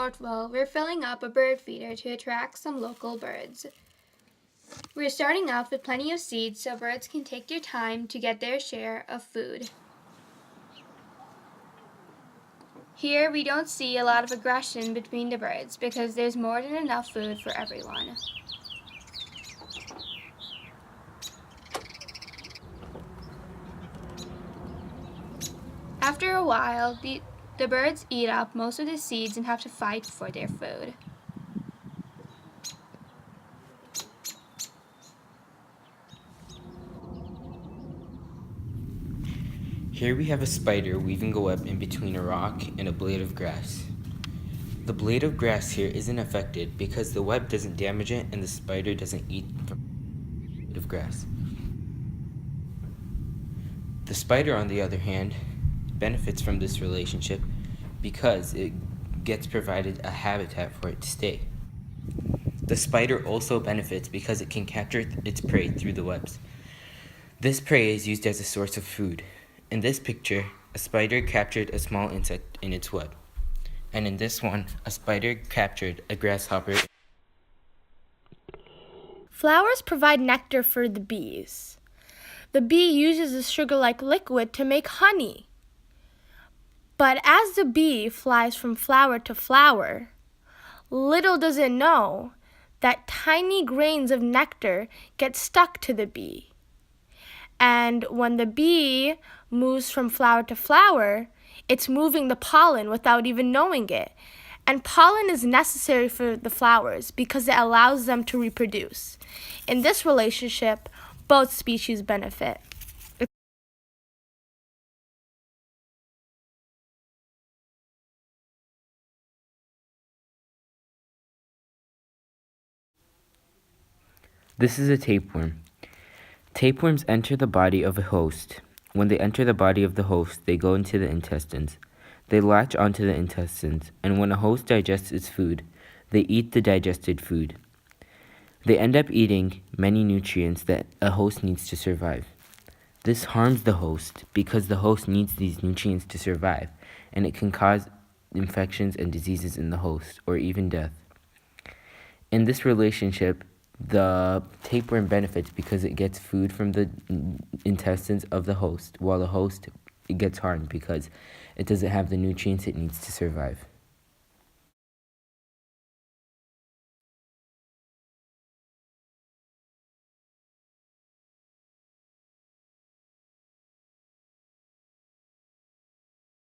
Northville, we're filling up a bird feeder to attract some local birds. We're starting off with plenty of seeds so birds can take their time to get their share of food. Here we don't see a lot of aggression between the birds because there's more than enough food for everyone. After a while, the birds eat up most of the seeds and have to fight for their food. Here we have a spider weaving a web in between a rock and a blade of grass. The blade of grass here isn't affected because the web doesn't damage it and the spider doesn't eat from the blade of grass. The spider, on the other hand, benefits from this relationship because it gets provided a habitat for it to stay. The spider also benefits because it can capture its prey through the webs. This prey is used as a source of food. In this picture, a spider captured a small insect in its web. And in this one, a spider captured a grasshopper. Flowers provide nectar for the bees. The bee uses the sugar-like liquid to make honey. But as the bee flies from flower to flower, little does it know that tiny grains of nectar get stuck to the bee. And when the bee moves from flower to flower, it's moving the pollen without even knowing it. And pollen is necessary for the flowers because it allows them to reproduce. In this relationship, both species benefit. This is a tapeworm. Tapeworms enter the body of a host. When they enter the body of the host, they go into the intestines. They latch onto the intestines, and when a host digests its food, they eat the digested food. They end up eating many nutrients that a host needs to survive. This harms the host because the host needs these nutrients to survive, and it can cause infections and diseases in the host, or even death. In this relationship, the tapeworm benefits because it gets food from the intestines of the host, while the host gets harmed because it doesn't have the nutrients it needs to survive.